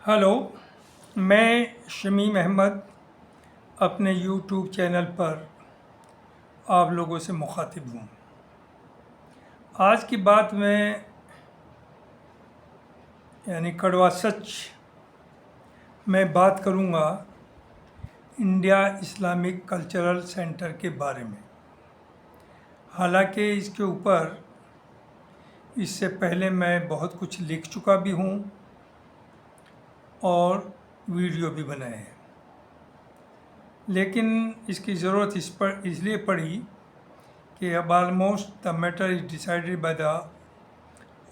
Hello, मैं शमीम अहमद अपने YouTube channel पर आप लोगों से मुखातिब हूँ। आज की बात में यानी कड़वा सच मैं बात करूँगा इंडिया इस्लामिक कल्चरल सेंटर के बारे में। हालांकि इसके ऊपर इससे पहले मैं बहुत कुछ लिख चुका भी हूँ और वीडियो भी बनाए हैं, लेकिन इसकी ज़रूरत इस पर इसलिए पड़ी कि अब almost the matter is decided by the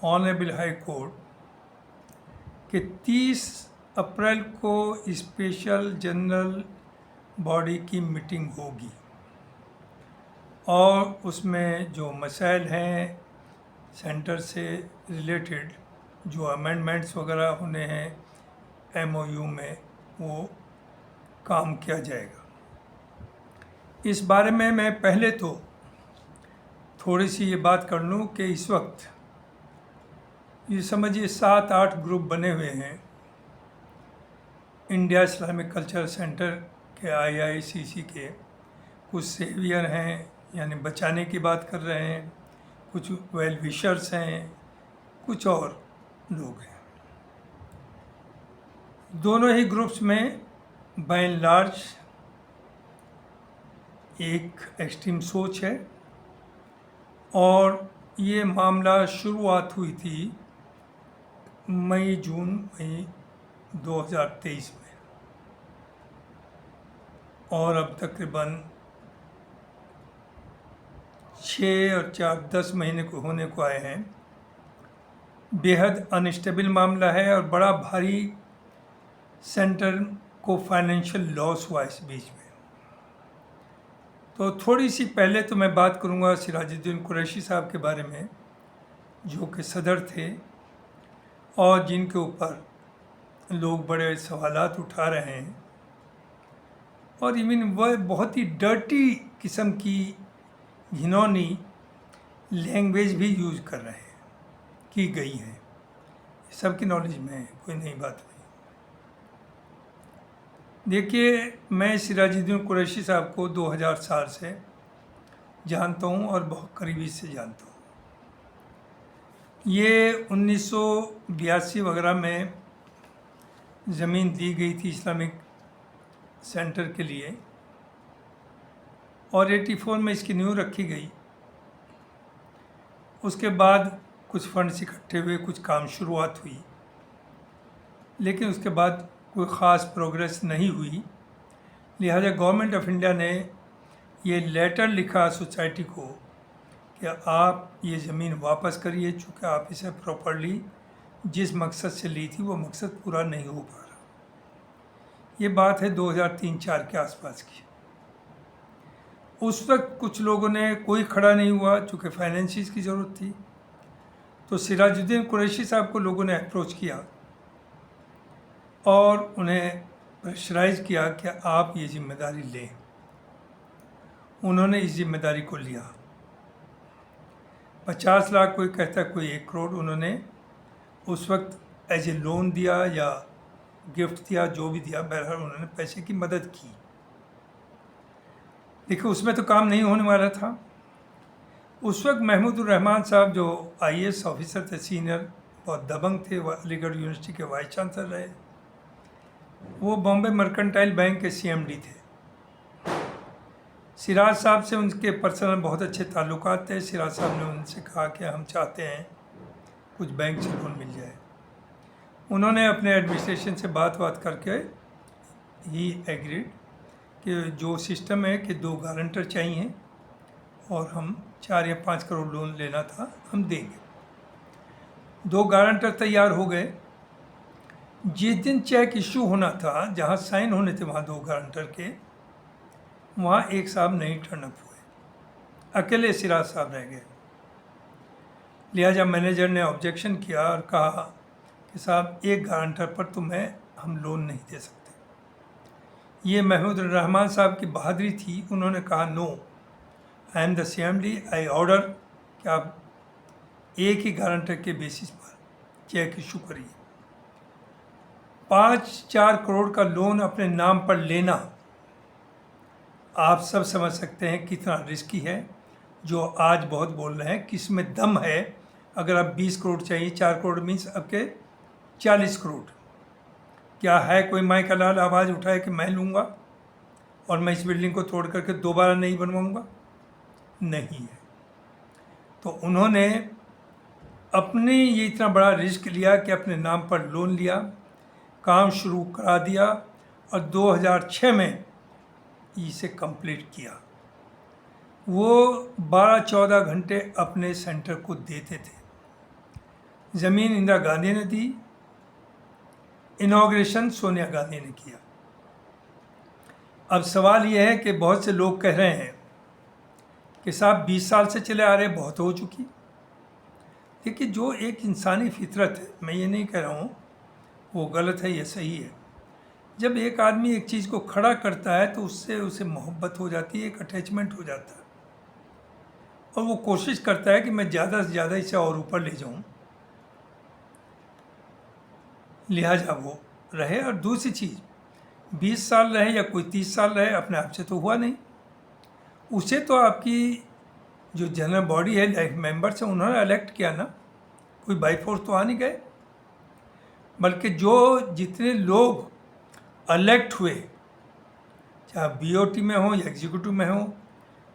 honourable high court कि 30 अप्रैल को स्पेशल जनरल बॉडी की मीटिंग होगी और उसमें जो मसाइल हैं सेंटर से रिलेटेड, जो अमेंडमेंट्स वगैरह होने हैं एमओयू में, वो काम किया जाएगा। इस बारे में मैं पहले तो थोड़ी सी ये बात कर लूँ कि इस वक्त ये समझिए 7-8 ग्रुप बने हुए हैं इंडिया इस्लामिक कल्चर सेंटर के आईआईसीसी के। कुछ सेवियर हैं यानी बचाने की बात कर रहे हैं, कुछ वेल विशर्स हैं, कुछ और लोग हैं। दोनों ही ग्रुप्स में बाय एंड लार्ज एक एक्सट्रीम सोच है और ये मामला शुरुआत हुई थी मई 2023 में और अब तकरीबन 6 और 4 10 महीने को होने को आए हैं। बेहद अनस्टेबल मामला है और बड़ा भारी सेंटर को फाइनेंशियल लॉस हुआ इस बीच में। तो थोड़ी सी पहले तो मैं बात करूंगा सिराजुद्दीन कुरैशी साहब के बारे में, जो कि सदर थे और जिनके ऊपर लोग बड़े सवालात उठा रहे हैं और इवन वह बहुत ही डर्टी किस्म की घिनौनी लैंग्वेज भी यूज़ कर रहे हैं, की गई है। सबकी नॉलेज में है, कोई नई बात नहीं। देखिए, मैं सिराजुद्दीन कुरैशी साहब को 2000 साल से जानता हूँ और बहुत करीबी से जानता हूँ। ये 1982 वगैरह में ज़मीन दी गई थी इस्लामिक सेंटर के लिए और 84 में इसकी नींव रखी गई। उसके बाद कुछ फंड्स इकट्ठे हुए, कुछ काम शुरुआत हुई, लेकिन उसके बाद कोई ख़ास प्रोग्रेस नहीं हुई। लिहाजा गवर्नमेंट ऑफ इंडिया ने ये लेटर लिखा सोसाइटी को कि आप ये ज़मीन वापस करिए, चूँकि आप इसे प्रॉपरली जिस मकसद से ली थी वो मकसद पूरा नहीं हो पा रहा। ये बात है 2003-04 के आसपास की। उस वक्त कुछ लोगों ने कोई खड़ा नहीं हुआ, चूँकि फाइनेंसिस की ज़रूरत थी। तो सिराजुद्दीन कुरैशी साहब को लोगों ने अप्रोच किया और उन्हें प्रेशराइज किया कि आप ये जिम्मेदारी लें। उन्होंने इस जिम्मेदारी को लिया। 50 लाख कोई कहता, कोई 1 करोड़ उन्होंने उस वक्त एज ए लोन दिया या गिफ्ट दिया, जो भी दिया, बहरहाल उन्होंने पैसे की मदद की। देखिए, उसमें तो काम नहीं होने वाला था। उस वक्त महमूदुर रहमान साहब जो आईएएस ऑफिसर थे, सीनियर, बहुत दबंग थे, अलीगढ़ यूनिवर्सिटी के वाइस चांसलर रहे। वो बॉम्बे मर्केंटाइल बैंक के सीएमडी थे। सिराज साहब से उनके पर्सनल बहुत अच्छे ताल्लुकात थे। सिराज साहब ने उनसे कहा कि हम चाहते हैं कुछ बैंक से लोन मिल जाए। उन्होंने अपने एडमिनिस्ट्रेशन से बात करके ही एग्रीड कि जो सिस्टम है कि 2 गारंटर चाहिए और हम 4 या 5 करोड़ लोन लेना था, हम देंगे। 2 गारंटर तैयार हो गए। जिस दिन चेक इशू होना था, जहाँ साइन होने थे वहाँ 2 गारंटर के, वहाँ एक साहब नहीं टर्न अप हुए, अकेले सिराज साहब रह गए। लिहाजा मैनेजर ने ऑब्जेक्शन किया और कहा कि साहब, एक गारंटर पर तो हम लोन नहीं दे सकते। ये महमूदुर रहमान साहब की बहादुरी थी। उन्होंने कहा, no, I am the CMD, I order कि आप एक ही गारंटर के बेसिस पर चेक इशू करिए। 5-4 करोड़ का लोन अपने नाम पर लेना, आप सब समझ सकते हैं कितना रिस्की है। जो आज बहुत बोल रहे हैं किस में दम है, अगर आप 20 करोड़ चाहिए, 4 करोड़ मीन्स आपके 40 करोड़, क्या है कोई माई का लाल आवाज़ उठाए कि मैं लूँगा और मैं इस बिल्डिंग को तोड़ करके दोबारा नहीं बनवाऊँगा? नहीं है। तो उन्होंने अपने ये इतना बड़ा रिस्क लिया कि अपने नाम पर लोन लिया, काम शुरू करा दिया और 2006 में इसे कंप्लीट किया। वो 12-14 घंटे अपने सेंटर को देते थे। ज़मीन इंदिरा गांधी ने दी, इनॉग्रेशन सोनिया गांधी ने किया। अब सवाल यह है कि बहुत से लोग कह रहे हैं कि साहब 20 साल से चले आ रहे, बहुत हो चुकी। देखिए, जो एक इंसानी फितरत है, मैं ये नहीं कह रहा हूँ वो गलत है या सही है। जब एक आदमी एक चीज़ को खड़ा करता है तो उससे उसे मोहब्बत हो जाती है, एक अटैचमेंट हो जाता है और वो कोशिश करता है कि मैं ज़्यादा से ज़्यादा इसे और ऊपर ले जाऊँ, लिहाजा वो रहे। और दूसरी चीज़, 20 साल रहे या कोई 30 साल रहे, अपने आप से तो हुआ नहीं। उसे तो आपकी जो जनरल बॉडी है, लाइफ मेंबर्स हैं, उन्होंने इलेक्ट किया ना, कोई बाई फोर्स तो आ नहीं गए। बल्कि जो जितने लोग इलेक्ट हुए, चाहे बीओटी में हो या एग्जीक्यूटिव में हो,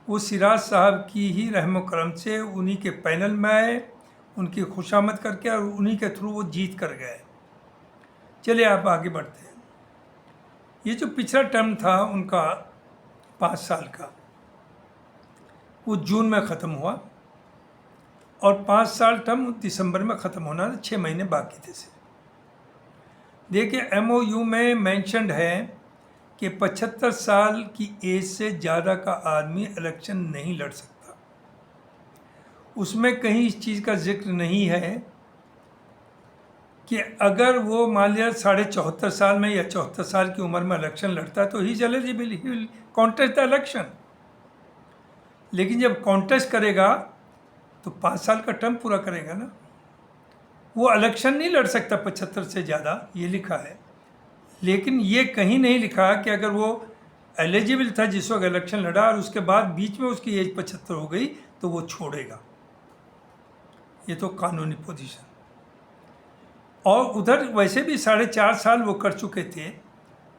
वो सिराज साहब की ही रहमो करम से उन्हीं के पैनल में आए, उनकी खुशामद करके और उन्हीं के थ्रू वो जीत कर गए। चलिए आप आगे बढ़ते हैं। ये जो पिछला टर्म था उनका 5 साल का, वो जून में ख़त्म हुआ और 5 साल टर्म दिसंबर में ख़त्म होना, 6 महीने बाकी थे से। देखिए, MOU में मेंशन्ड है कि 75 साल की एज से ज़्यादा का आदमी इलेक्शन नहीं लड़ सकता। उसमें कहीं इस चीज़ का जिक्र नहीं है कि अगर वो मान लिया 74.5 साल में या 74 साल की उम्र में इलेक्शन लड़ता है तो he eligible, he will contest the election. लेकिन जब कॉन्टेस्ट करेगा तो 5 साल का टर्म पूरा करेगा ना, वो इलेक्शन नहीं लड़ सकता 75 से ज़्यादा, ये लिखा है। लेकिन ये कहीं नहीं लिखा कि अगर वो एलिजिबल था जिस वक्त इलेक्शन लड़ा और उसके बाद बीच में उसकी एज 75 हो गई तो वो छोड़ेगा। ये तो कानूनी पोजीशन। और उधर वैसे भी 4.5 साल वो कर चुके थे,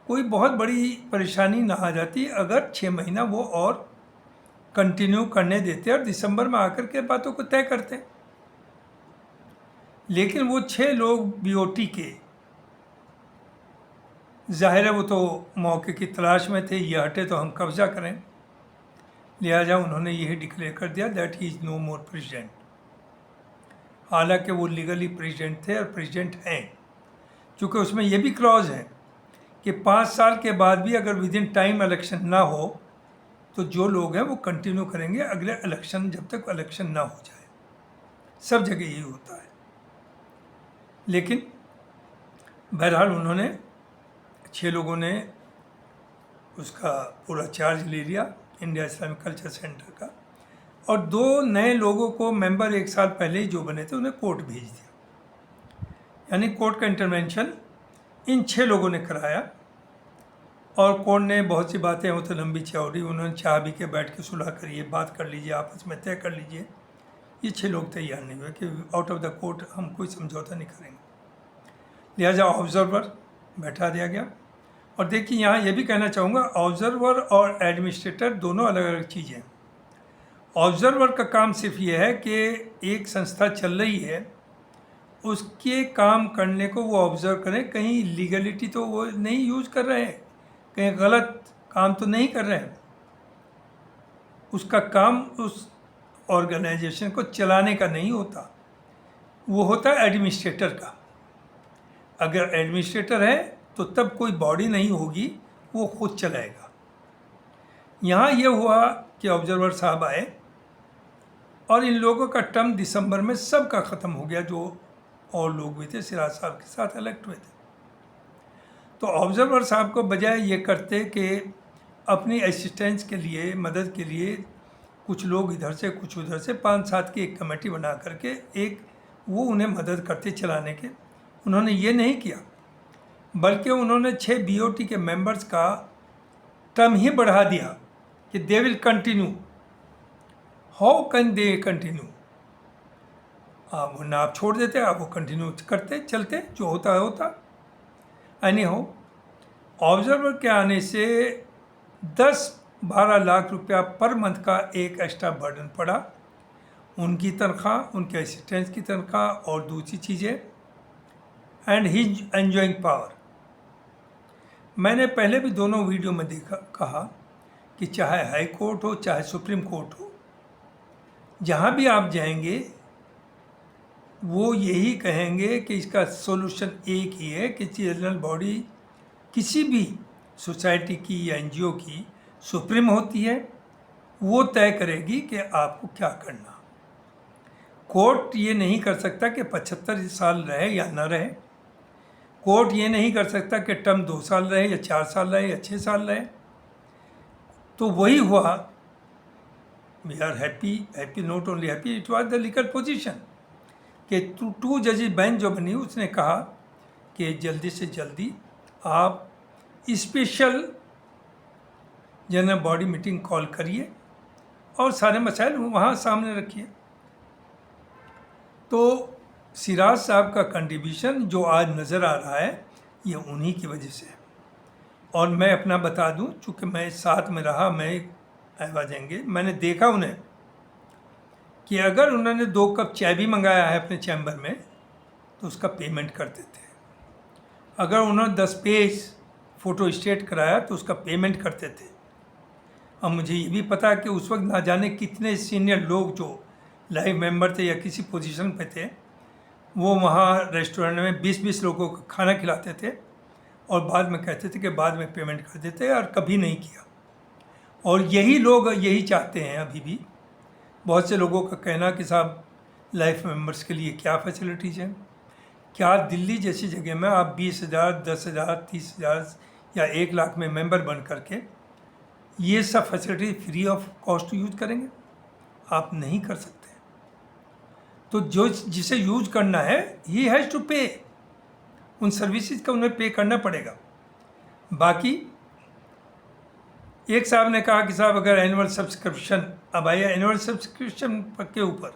कोई बहुत बड़ी परेशानी ना आ जाती अगर 6 महीना वो और कंटिन्यू करने देते और दिसंबर में आकर के बातों को तय करते। लेकिन वो 6 लोग बीओटी के, जाहिर है वो तो मौके की तलाश में थे, ये हटे तो हम कब्जा करें, लिहाजा उन्होंने यही डिक्लेयर कर दिया that he is no more president. हालांकि वो लीगली प्रेसिडेंट थे और प्रेसिडेंट हैं, क्योंकि उसमें ये भी क्लॉज है कि 5 साल के बाद भी अगर विद इन टाइम इलेक्शन ना हो तो जो लोग हैं वो कंटिन्यू करेंगे अगले इलेक्शन, जब तक इलेक्शन ना हो जाए। सब जगह यही होता है। लेकिन बहरहाल उन्होंने 6 लोगों ने उसका पूरा चार्ज ले लिया इंडिया इस्लामिक कल्चर सेंटर का, और 2 नए लोगों को मेंबर 1 साल पहले ही जो बने थे उन्हें कोर्ट भेज दिया। यानी कोर्ट का इंटरवेंशन इन 6 लोगों ने कराया और कोर्ट ने बहुत सी बातें हो तो लंबी चौड़ी, उन्होंने चाह भी के बैठ के सुलह करिए, बात कर लीजिए, आपस में तय कर लीजिए। ये 6 लोग तैयार नहीं हुए कि आउट ऑफ द कोर्ट हम कोई समझौता नहीं करेंगे, लिहाजा ऑब्जर्वर बैठा दिया गया। और देखिए, यहाँ ये भी कहना चाहूँगा, ऑब्जर्वर और एडमिनिस्ट्रेटर दोनों अलग अलग चीज़ें हैं। ऑब्जर्वर का काम सिर्फ ये है कि एक संस्था चल रही है, उसके काम करने को वो ऑब्जर्व करें, कहीं लीगलिटी तो वो नहीं यूज़ कर रहे हैं, कहीं गलत काम तो नहीं कर रहे हैं। उसका काम उस ऑर्गेनाइजेशन को चलाने का नहीं होता, वो होता है एडमिनिस्ट्रेटर का। अगर एडमिनिस्ट्रेटर है तो तब कोई बॉडी नहीं होगी, वो खुद चलाएगा। यहाँ ये हुआ कि ऑब्जर्वर साहब आए और इन लोगों का टर्म दिसंबर में सबका ख़त्म हो गया, जो और लोग भी थे सिराज साहब के साथ इलेक्ट हुए थे। तो ऑब्जर्वर साहब को बजाय ये करते कि अपनी असिस्टेंस के लिए, मदद के लिए कुछ लोग इधर से कुछ उधर से 5-7 की एक कमेटी बना करके एक वो उन्हें मदद करते चलाने के, उन्होंने ये नहीं किया। बल्कि उन्होंने 6 बीओटी के मेंबर्स का टर्म ही बढ़ा दिया कि they will continue. How can they continue? आप वरना आप छोड़ देते, आप वो कंटिन्यू करते चलते, जो होता है होता। एनी हो, ऑब्जर्वर के आने से 10-12 लाख रुपया पर मंथ का एक एक्स्ट्रा बर्डन पड़ा। उनकी तनख्वाह, उनके असिस्टेंट्स की तनख्वाह और दूसरी चीज़ें, एंड हिज एंजॉइंग पावर। मैंने पहले भी दोनों वीडियो में कहा कि चाहे हाई कोर्ट हो चाहे सुप्रीम कोर्ट हो, जहाँ भी आप जाएंगे वो यही कहेंगे कि इसका सॉल्यूशन एक ही है कि जनरल बॉडी किसी भी सोसाइटी की या एनजीओ की सुप्रीम होती है, वो तय करेगी कि आपको क्या करना। कोर्ट ये नहीं कर सकता कि 75 साल रहे या ना रहे। कोर्ट ये नहीं कर सकता कि टर्म 2 साल रहे या 4 साल रहे या 6 साल रहे। तो वही हुआ। We are happy not only happy, it was the legal position कि 2 जजेस बेंच जो बनी, उसने कहा कि जल्दी से जल्दी आप special general body meeting call करिए और सारे मसाइल वहाँ सामने रखिए। तो सिराज साहब का कंट्रीब्यूशन जो आज नज़र आ रहा है, ये उन्हीं की वजह से है। और मैं अपना बता दूं, चूँकि मैं साथ में रहा, मैं आ जाएंगे, मैंने देखा उन्हें कि अगर उन्होंने 2 कप चाय भी मंगाया है अपने चैम्बर में तो उसका पेमेंट करते थे। अगर उन्होंने 10 पेज फ़ोटो स्टेट कराया तो उसका पेमेंट करते थे। अब मुझे ये भी पता है कि उस वक्त ना जाने कितने सीनियर लोग जो लाइव मेंबर थे या किसी पोजीशन पे थे, वो वहाँ रेस्टोरेंट में 20-20 लोगों को खाना खिलाते थे और बाद में कहते थे कि बाद में पेमेंट कर देते, और कभी नहीं किया। और यही लोग यही चाहते हैं अभी भी। बहुत से लोगों का कहना कि साहब लाइफ मेंबर्स के लिए क्या फैसिलिटीज़ हैं। क्या दिल्ली जैसी जगह में आप 20,000, 10,000, 30,000 या 1 लाख में मेंबर बन करके ये सब facility free of cost use करेंगे? आप नहीं कर सकते। तो जो जिसे यूज करना है ही हैज़ टू पे, उन सर्विसेज का उन्हें पे करना पड़ेगा। बाकी एक साहब ने कहा कि साहब अगर एनुअल सब्सक्रिप्शन, अब आया एनुअल सब्सक्रिप्शन के ऊपर,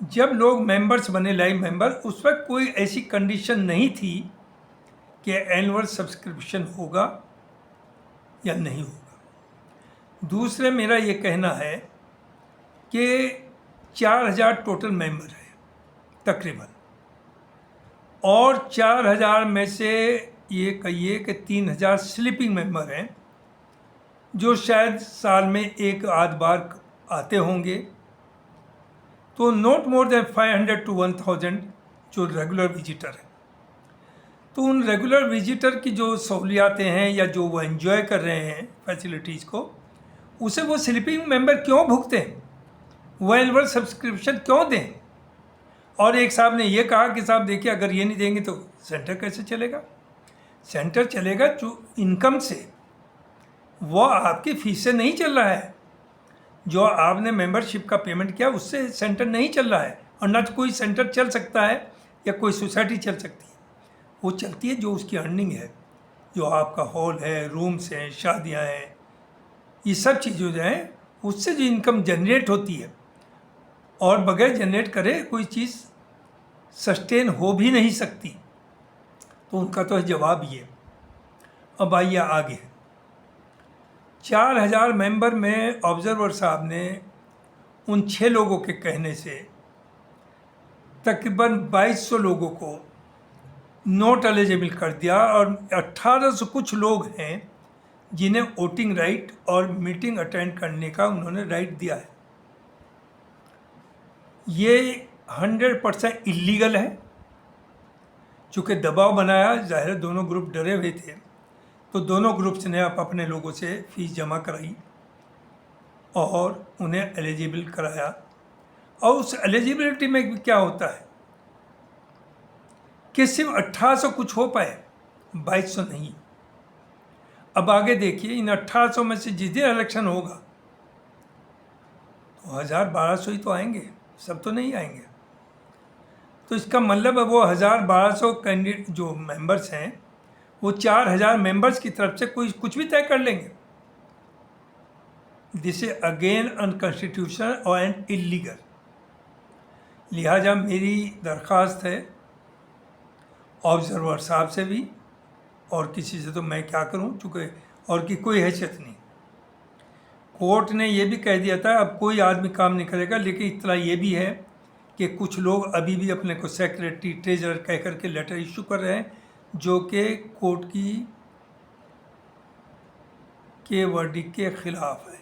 जब लोग मेंबर्स बने लाइव मेंबर, उस वक्त कोई ऐसी कंडीशन नहीं थी कि एनुअल सब्सक्रिप्शन होगा या नहीं होगा। दूसरे मेरा ये कहना है कि 4,000 टोटल मेंबर है तकरीबन, और 4,000 में से ये कहिए कि 3,000 स्लीपिंग मेंबर हैं जो शायद साल में एक आध बार आते होंगे। तो नॉट मोर देन 500 to 1,000 जो रेगुलर विजिटर हैं। तो उन रेगुलर विजिटर की जो सहूलियातें हैं या जो वो एंजॉय कर रहे हैं फैसिलिटीज़ को, उसे वो स्लीपिंग मेंबर क्यों भुगतें? वो एनुअल सब्सक्रिप्शन क्यों दें? और एक साहब ने ये कहा कि साहब देखिए, अगर ये नहीं देंगे तो सेंटर कैसे चलेगा? सेंटर चलेगा जो इनकम से, वो आपकी फीस से नहीं चल रहा है। जो आपने मेंबरशिप का पेमेंट किया उससे सेंटर नहीं चल रहा है, और ना कोई सेंटर चल सकता है या कोई सोसाइटी चल सकती है। वो चलती है जो उसकी अर्निंग है, जो आपका हॉल है, रूम्स हैं, शादियाँ हैं, ये सब चीज़ें जो हैं उससे जो इनकम जनरेट होती है, और बगैर जनरेट करे कोई चीज़ सस्टेन हो भी नहीं सकती। तो उनका तो जवाब ये। अब आइए आगे। 4,000 मेंबर में ऑब्जर्वर साहब ने उन 6 लोगों के कहने से तकरीबन 2,200 लोगों को नॉट एलिजिबल कर दिया, और 1,800 कुछ लोग हैं जिन्हें वोटिंग राइट और मीटिंग अटेंड करने का उन्होंने राइट दिया है। ये 100% इलीगल है। चूँकि दबाव बनाया, जाहिर है दोनों ग्रुप डरे हुए थे, तो दोनों ग्रुप्स ने अपने लोगों से फीस जमा कराई और उन्हें एलिजिबल कराया। और उस एलिजिबिलिटी में क्या होता है कि सिर्फ 1,800 कुछ हो पाए, 2,200 नहीं। अब आगे देखिए, इन 1,800 में से जिस दिन इलेक्शन होगा तो 1,000-1,200 ही तो आएंगे, सब तो नहीं आएंगे। तो इसका मतलब है वो 1000-1200 कैंडिडेट जो मेंबर्स हैं वो 4000 मेंबर्स की तरफ से कोई कुछ भी तय कर लेंगे। दिस इज अगेन अनकॉन्स्टिट्यूशनल और एंड इलीगल। लिहाजा मेरी दरख्वास्त है ऑब्जर्वर साहब से भी, और किसी से तो मैं क्या करूं, चूँकि और की कोई हैसियत नहीं। कोर्ट ने ये भी कह दिया था अब कोई आदमी काम नहीं करेगा, लेकिन इतना ये भी है कि कुछ लोग अभी भी अपने को सेक्रेटरी ट्रेजरर कह करके लेटर इशू कर रहे हैं, जो कि कोर्ट के वर्डिक्ट के ख़िलाफ़ है,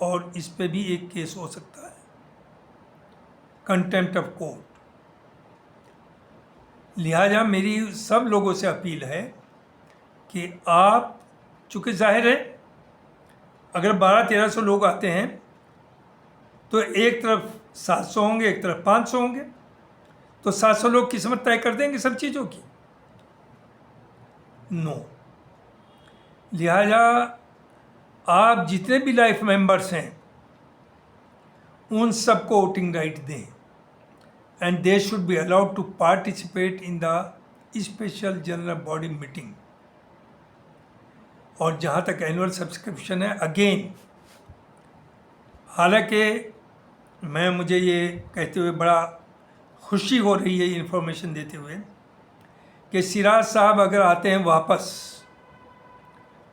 और इस पे भी एक केस हो सकता है, कंटेम्प्ट ऑफ कोर्ट। लिहाजा मेरी सब लोगों से अपील है कि आप, चूँकि जाहिर है अगर 1200-1300 लोग आते हैं तो एक तरफ 700 होंगे, एक तरफ 500 होंगे, तो 700 लोग किस्मत तय कर देंगे सब चीज़ों की? नो। लिहाजा आप जितने भी लाइफ मेंबर्स हैं उन सबको वोटिंग राइट दें, and they should be allowed to participate in the special general body meeting. और जहाँ तक एनुअल सब्सक्रिप्शन है, अगेन, हालांकि मुझे ये कहते हुए बड़ा खुशी हो रही है इन्फॉर्मेशन देते हुए कि सिराज साहब अगर आते हैं वापस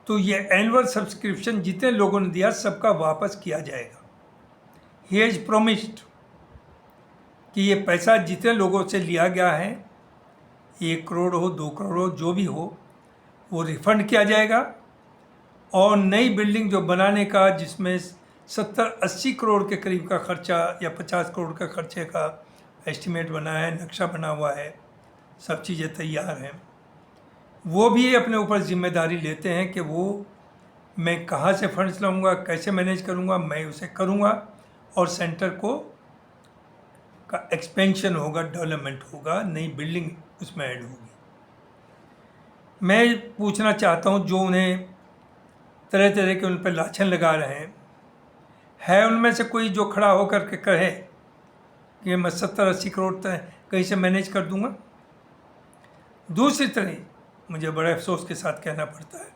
तो ये एनुअल सब्सक्रिप्शन जितने लोगों ने दिया सबका वापस किया जाएगा। ही हैज़ प्रोमिस्ड कि ये पैसा जितने लोगों से लिया गया है, 1 करोड़ हो, 2 करोड़ हो, जो भी हो, वो रिफ़ंड किया जाएगा, और नई बिल्डिंग जो बनाने का, जिसमें 70-80 करोड़ के करीब का खर्चा या 50 करोड़ का खर्चे का एस्टिमेट बना है, नक्शा बना हुआ है, सब चीज़ें तैयार हैं, वो भी अपने ऊपर जिम्मेदारी लेते हैं कि वो मैं कहाँ से फंड्स लाऊंगा, कैसे मैनेज करूंगा, मैं उसे करूंगा, और सेंटर को का एक्सपेंशन होगा, डेवलपमेंट होगा, नई बिल्डिंग उसमें ऐड होगी। मैं पूछना चाहता हूँ जो उन्हें तरह तरह के उन पर लाछन लगा रहे हैं, है उनमें से कोई जो खड़ा होकर के कहे कि मैं 70-80 करोड़ तक कहीं से मैनेज कर दूंगा? दूसरी तरह मुझे बड़े अफसोस के साथ कहना पड़ता है,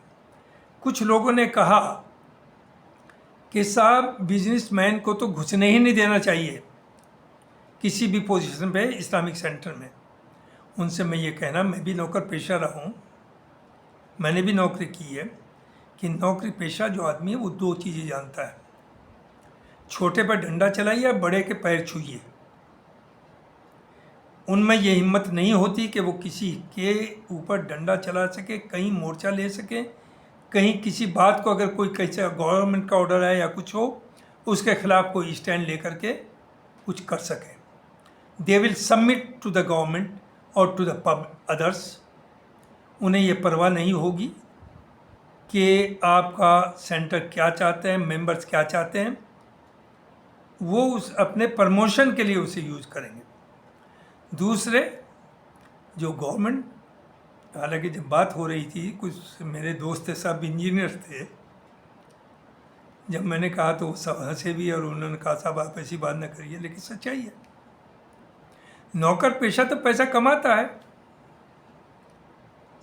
कुछ लोगों ने कहा कि साहब बिजनेसमैन को तो घुसने ही नहीं देना चाहिए किसी भी पोजीशन पे इस्लामिक सेंटर में। उनसे मैं ये कहना, मैं भी नौकर पेशा रहा हूँ, मैंने भी नौकरी की है, कि नौकरी पेशा जो आदमी है वो 2 चीज़ें जानता है, छोटे पर डंडा चलाइए, बड़े के पैर छूइए। उनमें ये हिम्मत नहीं होती कि वो किसी के ऊपर डंडा चला सके, कहीं मोर्चा ले सके, कहीं किसी बात को अगर कोई कैसे गवर्नमेंट का ऑर्डर है या कुछ हो, उसके खिलाफ कोई स्टैंड लेकर के कुछ कर सके। They will submit to the government और टू द अदर्स। उन्हें ये परवाह नहीं होगी कि आपका सेंटर क्या चाहते हैं, मेंबर्स क्या चाहते हैं, वो उस अपने प्रमोशन के लिए उसे यूज़ करेंगे। दूसरे, जो गवर्नमेंट, हालांकि जब बात हो रही थी, कुछ मेरे दोस्त थे, सब इंजीनियर थे, जब मैंने कहा तो वो सब हंसे भी, और उन्होंने कहा साहब आप ऐसी बात न करिए, लेकिन सच्चाई है। नौकर पेशा तो पैसा कमाता है,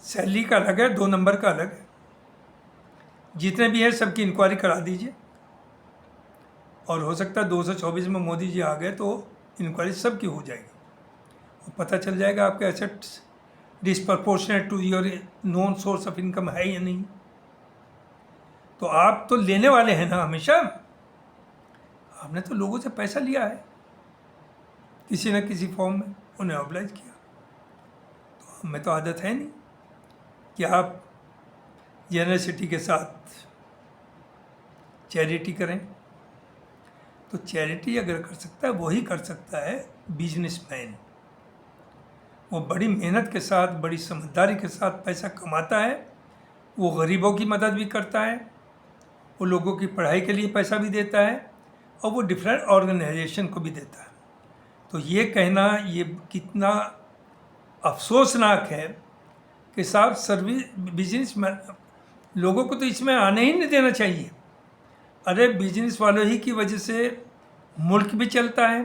सैलरी का अलग है, 2 नंबर का अलग है। जितने भी हैं सबकी इंक्वायरी करा दीजिए, और हो सकता है 224 में मोदी जी आ गए तो इंक्वायरी सबकी हो जाएगी, और पता चल जाएगा आपके assets disproportionate to your non source of income है या नहीं। तो आप तो लेने वाले हैं ना, हमेशा आपने तो लोगों से पैसा लिया है किसी न किसी फॉर्म में, उन्हें ऑब्लाइज किया। तो हमें तो आदत है नहीं कि आप जेनरसिटी के साथ चैरिटी करें। तो चैरिटी अगर कर सकता है वही कर सकता है बिजनेसमैन। वो बड़ी मेहनत के साथ, बड़ी समझदारी के साथ पैसा कमाता है, वो गरीबों की मदद भी करता है, वो लोगों की पढ़ाई के लिए पैसा भी देता है, और वो डिफरेंट ऑर्गेनाइजेशन को भी देता है। तो ये कहना ये कितना अफसोसनाक है कि साहब सर्विस बिजनेस में लोगों को तो इसमें आने ही नहीं देना चाहिए। अरे बिजनेस वालों ही की वजह से मुल्क भी चलता है,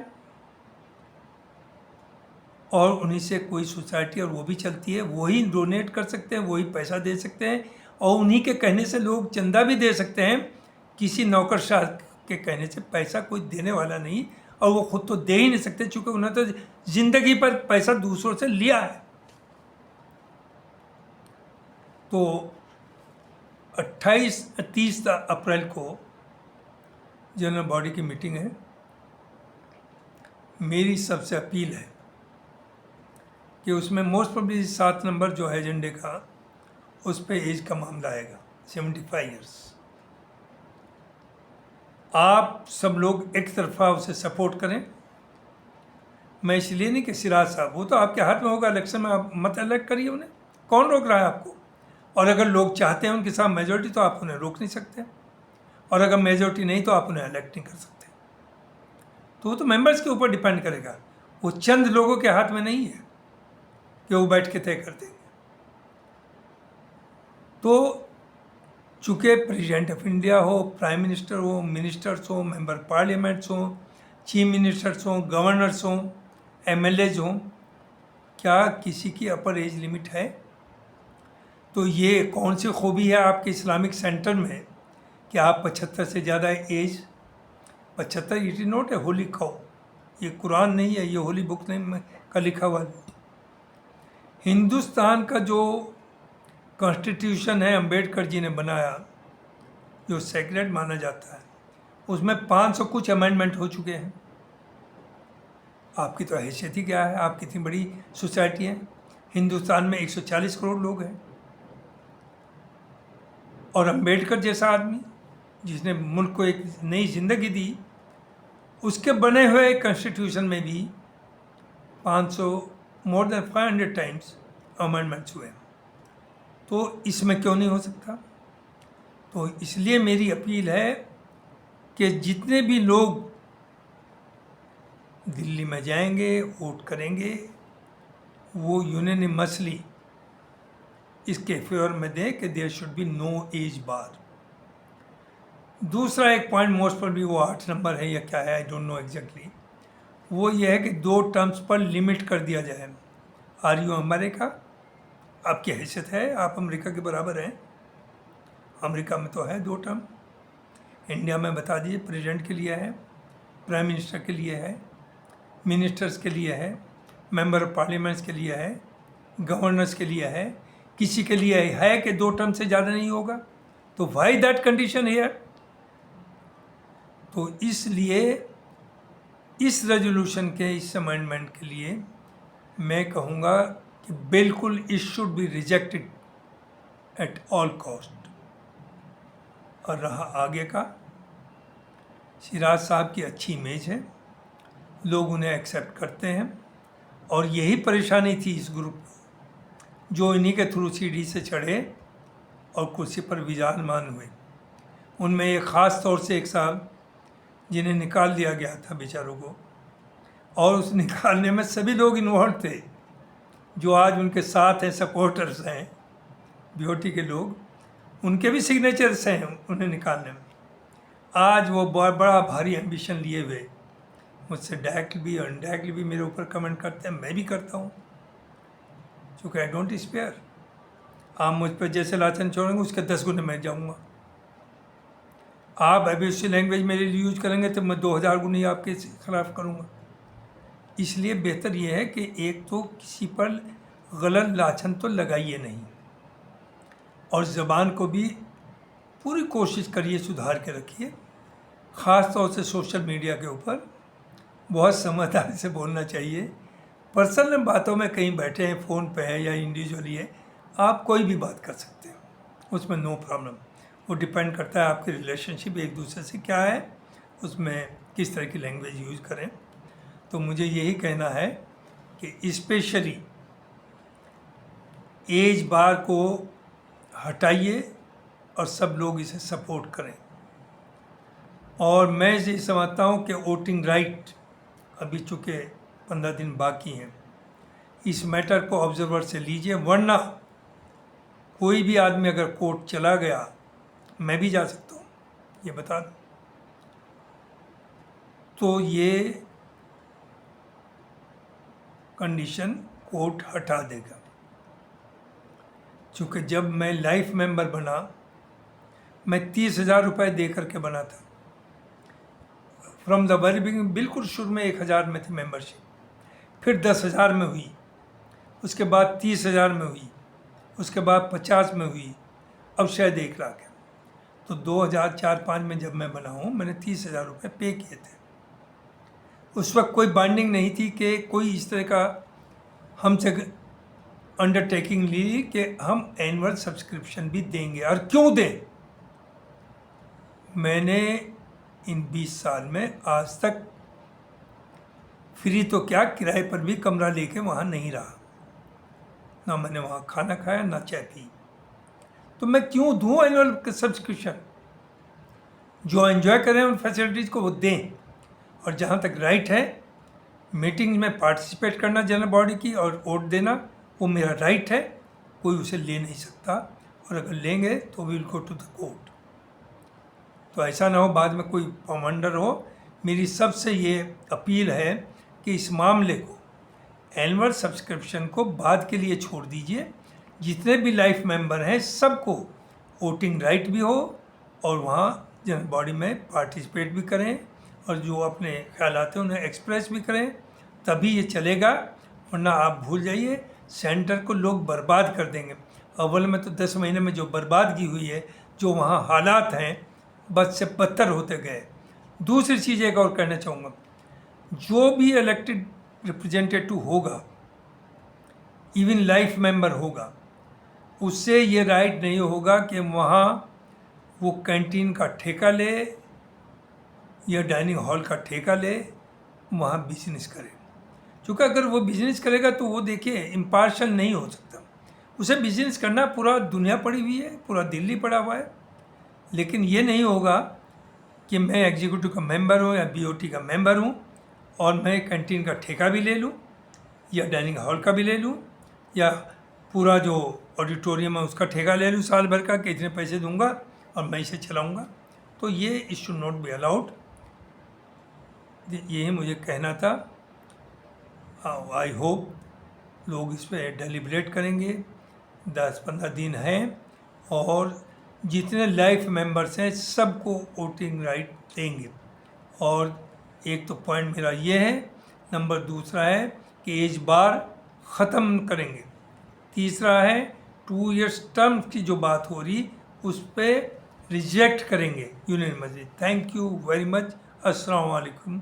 और उन्हीं से कोई सोसाइटी और वो भी चलती है, वही डोनेट कर सकते हैं, वही पैसा दे सकते हैं, और उन्हीं के कहने से लोग चंदा भी दे सकते हैं। किसी नौकरशाह के कहने से पैसा कोई देने वाला नहीं, और वो खुद तो दे ही नहीं सकते, चूँकि उन्हें तो ज़िंदगी पर पैसा दूसरों से लिया है। तो 30 अप्रैल को जनरल बॉडी की मीटिंग है। मेरी सबसे अपील है कि उसमें मोस्ट प्रोबेबली 7 नंबर जो है एजेंडे का, उस पर एज का मामला आएगा, 75 ईयर्स। आप सब लोग एक तरफा उसे सपोर्ट करें। मैं इसलिए नहीं कि सिराज साहब, वो तो आपके हाथ में होगा, इलेक्शन में आप मत इलेक्ट करिए उन्हें, कौन रोक रहा है आपको? और अगर लोग चाहते हैं उनके साथ मेजोरिटी, तो आप उन्हें रोक नहीं सकते, और अगर मेजोरिटी नहीं तो आप उन्हें इलेक्ट नहीं कर सकते। तो वो तो मेंबर्स के ऊपर डिपेंड करेगा, वो चंद लोगों के हाथ में नहीं है कि वो बैठ के तय कर देंगे। तो चूँकि प्रेसिडेंट ऑफ इंडिया हो, प्राइम मिनिस्टर हो, मिनिस्टर्स हो, मेंबर पार्लियामेंट्स हो, चीफ मिनिस्टर्स हों, गवर्नर्स हों, एमएलएज हों, क्या किसी की अपर एज लिमिट है? तो ये कौन सी खूबी है आपके इस्लामिक सेंटर में कि आप 75 से ज़्यादा age, 75 it is not a holy cow, ये कुरान नहीं है, ये होली बुक नहीं का लिखा हुआ। हिंदुस्तान का जो कॉन्स्टिट्यूशन है अम्बेडकर जी ने बनाया, जो सेक्रेड माना जाता है, उसमें 500 कुछ अमेंडमेंट हो चुके हैं। आपकी तो हैसियत ही क्या है, आप कितनी बड़ी सोसाइटी है। हिंदुस्तान में 140 करोड़ लोग हैं, और अम्बेडकर जैसा आदमी जिसने मुल्क को एक नई जिंदगी दी, उसके बने हुए कॉन्स्टिट्यूशन में भी 500 मोर देन 500 टाइम्स अमेंडमेंट्स हुए। तो इसमें क्यों नहीं हो सकता? तो इसलिए मेरी अपील है कि जितने भी लोग दिल्ली में जाएंगे, वोट करेंगे, वो यूनानिमसली इसके फेवर में दें कि there should be no age bar. दूसरा एक पॉइंट मोस्ट पर भी वो 8 नंबर है या क्या है, आई डोंट नो एग्जैक्टली, वो ये है कि 2 टर्म्स पर लिमिट कर दिया जाए। Are you America? आपकी हैसियत है, आप अमेरिका के बराबर हैं। अमेरिका में तो है 2 टर्म, इंडिया में बता दीजिए, प्रेसिडेंट के लिए है, प्राइम मिनिस्टर के लिए है, मिनिस्टर्स के लिए है, मेंबर ऑफ पार्लियामेंट्स के लिए है, गवर्नर्स के लिए है, किसी के लिए है कि 2 टर्म से ज़्यादा नहीं होगा। तो व्हाई दैट कंडीशन हियर? तो इसलिए इस रेजोल्यूशन के, इस अमेंडमेंट के लिए मैं कहूँगा कि बिल्कुल it should be rejected at all cost. और रहा आगे का, सिराज साहब की अच्छी इमेज है, लोग उन्हें एक्सेप्ट करते हैं, और यही परेशानी थी इस ग्रुप को, जो इन्हीं के थ्रू सीढ़ी से चढ़े और कुर्सी पर विराजमान हुए। उनमें एक ख़ास तौर से एक साहब जिन्हें निकाल दिया गया था बेचारों को, और उस निकालने में सभी लोग इन्वॉल्व थे जो आज उनके साथ हैं, सपोर्टर्स हैं, बीओटी के लोग, उनके भी सिग्नेचर्स हैं उन्हें निकालने में। आज वो बहुत बड़ा भारी एम्बिशन लिए हुए मुझसे डायरेक्ट भी और इनडायरेक्टली भी मेरे ऊपर कमेंट करते हैं, मैं भी करता हूँ, चूँकि आई डोंट स्पेयर। आप मुझ पर जैसे लाछन छोड़ेंगे उसके 10 गुने मैं जाऊँगा। आप अब्यूसिव लैंग्वेज मेरे लिए यूज करेंगे तो मैं 2000 गुने आपके खिलाफ करूँगा। इसलिए बेहतर यह है कि एक तो किसी पर गलत लाछन तो लगाइए नहीं, और ज़बान को भी पूरी कोशिश करिए सुधार के रखिए। ख़ास तौर से सोशल मीडिया के ऊपर बहुत समझदारी से बोलना चाहिए। पर्सनल बातों में कहीं बैठे हैं, फ़ोन पे है या इंडिविजुअली है, आप कोई भी बात कर सकते हैं, उसमें नो प्रॉब्लम। वो डिपेंड करता है आपकी रिलेशनशिप एक दूसरे से क्या है, उसमें किस तरह की लैंग्वेज यूज़ करें। तो मुझे यही कहना है कि स्पेशली एज बार को हटाइए और सब लोग इसे सपोर्ट करें। और मैं ये समझता हूँ कि वोटिंग राइट, अभी चूँकि 15 दिन बाकी हैं, इस मैटर को ऑब्जर्वर से लीजिए, वरना कोई भी आदमी अगर कोर्ट चला गया, मैं भी जा सकता हूँ, ये बता दूँ। तो ये कंडीशन कोर्ट हटा देगा। चूँकि जब मैं लाइफ मेंबर बना, मैं 30,000 रुपये दे करके बना था। फ्रॉम द वेरी बिगिनिंग, बिल्कुल शुरू में 1,000 में थी मेंबरशिप, फिर 10,000 में हुई, उसके बाद 30,000 में हुई, उसके बाद 50 में हुई, अब शायद 1 लाख है। तो 2004-05 में जब मैं बना हूँ, मैंने 30,000 रुपये पे किए थे। उस वक्त कोई बाइंडिंग नहीं थी कि कोई इस तरह का हमसे अंडरटेकिंग ली कि हम एनुअल सब्सक्रिप्शन भी देंगे, और क्यों दें। मैंने इन 20 साल में आज तक फ्री तो क्या, किराए पर भी कमरा लेके वहाँ नहीं रहा, ना मैंने वहाँ खाना खाया ना चाय पी। तो मैं क्यों दूँ एनुअल सब्सक्रिप्शन। जो एंजॉय करें उन फैसिलिटीज़ को वो दें। और जहाँ तक राइट है मीटिंग में पार्टिसिपेट करना जनरल बॉडी की और वोट देना, वो मेरा राइट है, कोई उसे ले नहीं सकता। और अगर लेंगे तो will go to the court. तो ऐसा ना हो बाद में कोई पामंडर हो। मेरी सबसे ये अपील है कि इस मामले को, एनुअल सब्सक्रिप्शन को बाद के लिए छोड़ दीजिए। जितने भी लाइफ मेंबर हैं सबको वोटिंग राइट भी हो और वहाँ जनरल बॉडी में पार्टिसिपेट भी करें, और जो अपने ख्यालात हैं उन्हें एक्सप्रेस भी करें, तभी ये चलेगा। वरना आप भूल जाइए, सेंटर को लोग बर्बाद कर देंगे। अव्वल में तो 10 महीने में जो बर्बादगी हुई है, जो वहाँ हालात हैं, बद से बदतर होते गए। दूसरी चीज़ एक और कहना चाहूँगा, जो भी इलेक्टेड रिप्रेजेंटेटिव होगा, इवन लाइफ मेंबर होगा, उससे ये राइट नहीं होगा कि वहाँ वो कैंटीन का ठेका ले या डाइनिंग हॉल का ठेका ले, वहाँ बिजनेस करे। क्योंकि अगर वो बिजनेस करेगा तो वो देखिए इम्पार्शल नहीं हो सकता। उसे बिजनेस करना, पूरा दुनिया पड़ी हुई है, पूरा दिल्ली पड़ा हुआ है। लेकिन ये नहीं होगा कि मैं एग्जीक्यूटिव का मेंबर हूँ या बीओटी का मेंबर हूँ और मैं कैंटीन का ठेका भी ले लूँ या डाइनिंग हॉल का भी ले लूँ या पूरा जो ऑडिटोरियम है उसका ठेका ले लूँ साल भर का, कि इतने पैसे दूंगा और मैं इसे चलाऊँगा। तो ये it should not be allowed. यही मुझे कहना था। आई होप लोग इस पर डेलिब्रेट करेंगे। 10-15 दिन हैं और जितने लाइफ मेंबर्स हैं सबको वोटिंग राइट देंगे। और एक तो पॉइंट मेरा ये है, नंबर दूसरा है कि एज बार ख़त्म करेंगे। तीसरा है 2 इयर्स टर्म की जो बात हो रही उस पर रिजेक्ट करेंगे यूनियन मस्जिद। Thank you very much. अस्सलाम वालेकुम।